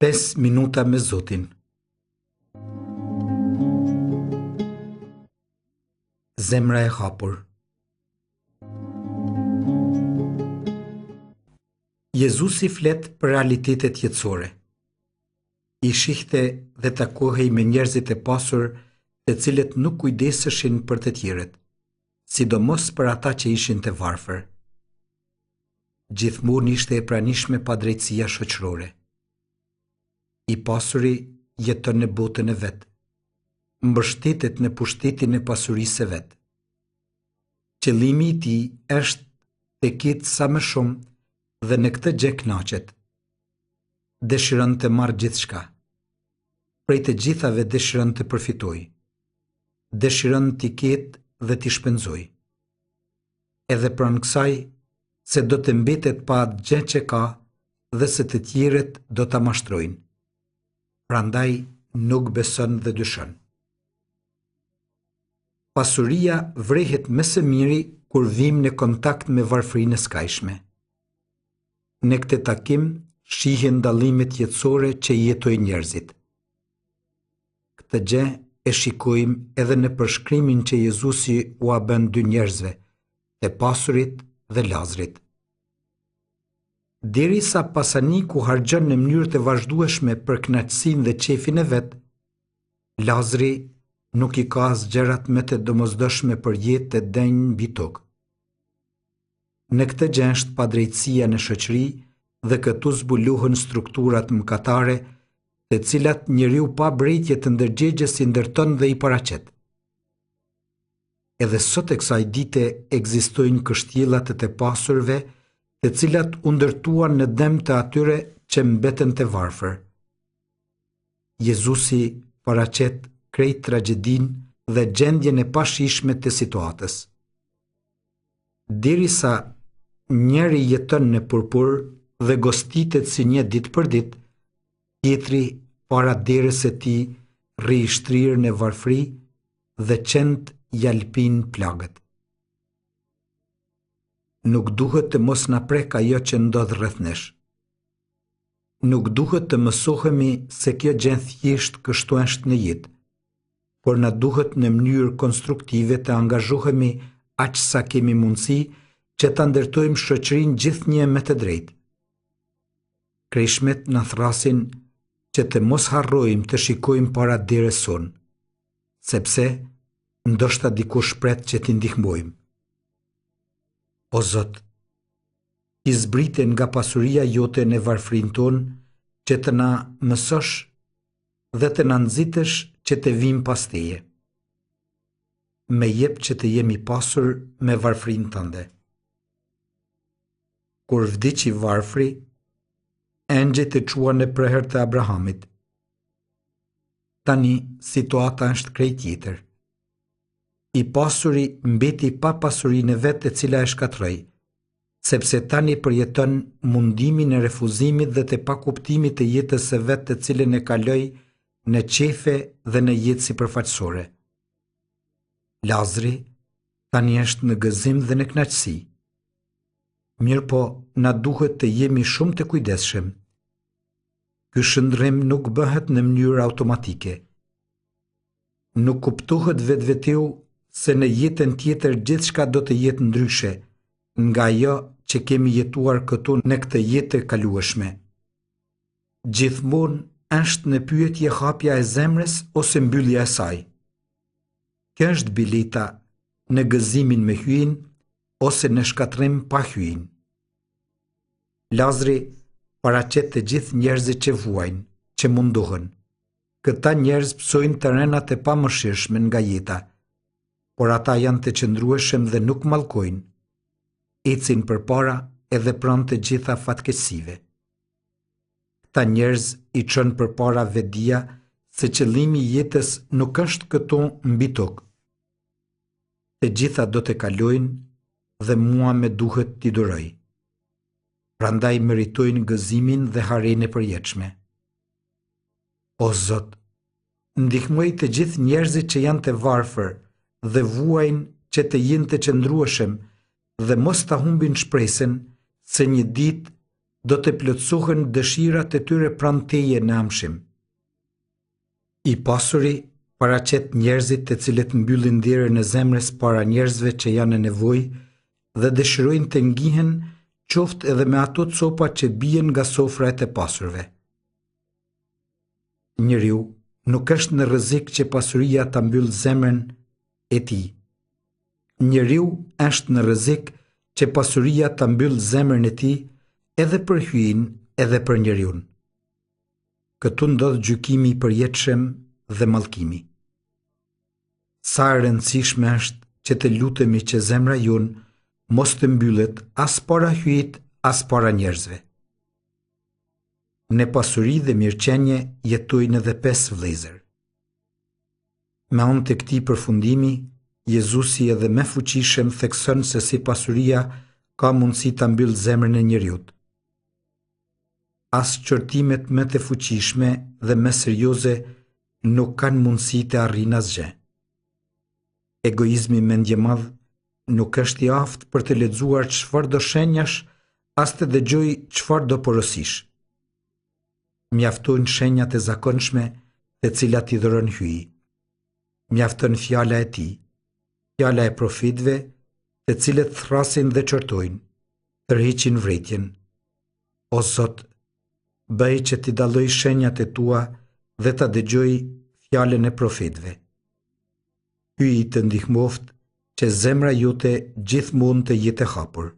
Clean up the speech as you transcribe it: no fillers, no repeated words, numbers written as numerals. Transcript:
5 minuta me Zotin. Zemra e hapur. Jezusi flet për realitetet jetësore. I shihte dhe takohej me njerëzit e pasur, të cilët nuk kujdeseshin për të tjerët, sidomos për ata që ishin të varfër. Gjithmonë ishte e pranishme padrejtësia shoqërore. I pasuri jeton në botën e vet, mbështetet në pushtetin e pasurisë së vet. Qëllimi i tij është të ketë sa më shumë dhe në këtë gjë kënaqet. Dëshiron të marrë gjithçka. Prej të gjithave dëshiron të përfitojë. Dëshiron t'i ketë dhe t'i shpenzojë. Edhe pranë kësaj se do të mbetet pa atë gjë që ka dhe se të tjerët do ta mashtrojnë. Prandaj nuk beson dhe dyshon. Pasuria vrehet më së miri kur vim në kontakt me varfërinë e skajshme. Në këtë takim shihen dallimet jetësore që jetojnë njerëzit. Këtë gjë e shikojmë edhe në përshkrimin që Jezusi ua bën dy njerëzve, të pasurit dhe Lazrit. Derisa pasaniku harxhon në mënyrë të vazhdueshme për kënaqësinë dhe qefin e vet, Lazri nuk i ka as gjërat më të domosdoshme për jetë të denjë mbi tokë. Në këtë gjë është padrejtësia në shoqëri dhe këtu zbulohen strukturat mëkatare, të cilat njeriu pa brejtje të ndërgjegjës i ndërton dhe i paraqet. Edhe sot e kësaj dite ekzistojnë kështjellat e të pasurve, të cilat u ndërtuan në dëm të atyre që mbeten të varfër. Jezusi paraqet krejt tragjedinë dhe gjendjen e pashishme të situatës. Derisa njëri jeton në purpur dhe gostitet si një ditë për ditë, tjetri para derës së tij rri i shtrirë në varfëri dhe qend jalpin plagët. Nuk duhet të mos na prek ajo që ndodh rreth nesh. Nuk duhet të mësohemi se kjo gjë thjesht kështu është në jetë, por na duhet në mënyrë konstruktive të angazhohemi aq sa kemi mundësi që ta ndërtojmë shoqërinë gjithnjë me të drejtë. Kreshmet na thrasin që të mos harrojmë të shikojmë para derës sonë, sepse ndoshta dikush pret që t'i ndihmojmë. O Zot, i zbriten nga pasuria jote në varfërinë tonë që të na mësosh dhe të na nxitesh që të vim pas teje. Me jep që të jemi pasur me varfërinë tënde. Kur vdiqi varfri, engjëjt e çuan në prehër të Abrahamit. Tani situata është krejt tjetër. I pasuri mbeti pa pasurinë e vet e cila e shkatroi, sepse tani përjeton mundimin e refuzimit dhe të pakuptimit të jetës së vet të cilën e kaloi në qefe dhe në jetë sipërfaqësore. Lazri tani është në gëzim dhe në kënaqësi. Mirëpo na duhet të jemi shumë të kujdesshëm. Ky shndrim nuk bëhet në mënyrë automatike. Nuk kuptohet vetveteu se në jetën tjetër gjithçka do të jetë ndryshe nga ajo që kemi jetuar këtu në këtë jetë e kalueshme. Gjithmonë është në pyetje hapja e zemrës ose mbyllja e saj. Kjo është bileta në gëzimin me hyin ose në shkatrim pa hyin. Lazri paraqet të gjithë njerëzit që vuajnë, që mundohen. Këta njerëz psojnë terrenat e pamëshirshme nga jeta, por ata janë të qëndrueshëm dhe nuk mallkojnë. Ecin përpara edhe pranë të gjitha fatkeqësive. Këta njerëz i çon përpara vetdia se qëllimi i jetës nuk është këtu mbi tokë. Të gjitha do të kalojnë dhe mua më duhet t'i duroj. Prandaj meritojnë gëzimin dhe harrinë e përjetshme. O Zot, ndihmoj të gjithë njerëzit që janë të varfër dhe vuajnë që të jenë të qëndrueshëm dhe mos ta humbin shpresën se një ditë do të plotësohen dëshirat e tyre pranë teje në amshim. I pasuri paraqet njerëzit të cilët mbyllin derën e zemrës para njerëzve që janë në nevojë dhe dëshirojnë të ngihen qoftë edhe me ato copa që bien nga sofrat e pasurve. Njeriu nuk është në rrezik që pasuria ta mbyll zemrën e tij. Njeriu është në rrezik që pasuria ta mbyll zemrën e tij edhe për hyin edhe për njeriun. Këtu ndodh gjykimi i përjetshëm dhe mallkimi. Sa e rëndësishme është që të lutemi që zemra jonë mos të mbyllet as para hyjit, as para njerëzve. Në pasuri dhe mirëqenie jetojnë edhe 5 vëllezër. Me anë të këtij përfundimi, Jezusi edhe më fuqishëm thekson se si pasuria ka mundësi ta mbyllë zemrën e njeriut. As qortimet më të fuqishme dhe më serioze nuk kanë mundësi të arrijnë asgjë. Egoizmi mendjemadh nuk është i aftë për të lexuar çfarë do shenjash, as të dëgjoj çfarë do porosish. Mjaftojnë shenjat e zakonshme të cilat i dhuron hyi. Mjafton fjala e tij, fjala e profetëve, të cilët thrasin dhe çortojnë, tërheqin vërejtjen. O Zot, bëj që t'i dalloj shenjat e tua dhe ta dëgjoj fjalën e profetëve. Hyj të ndihmoft që zemra jote gjithmonë të jetë e hapur.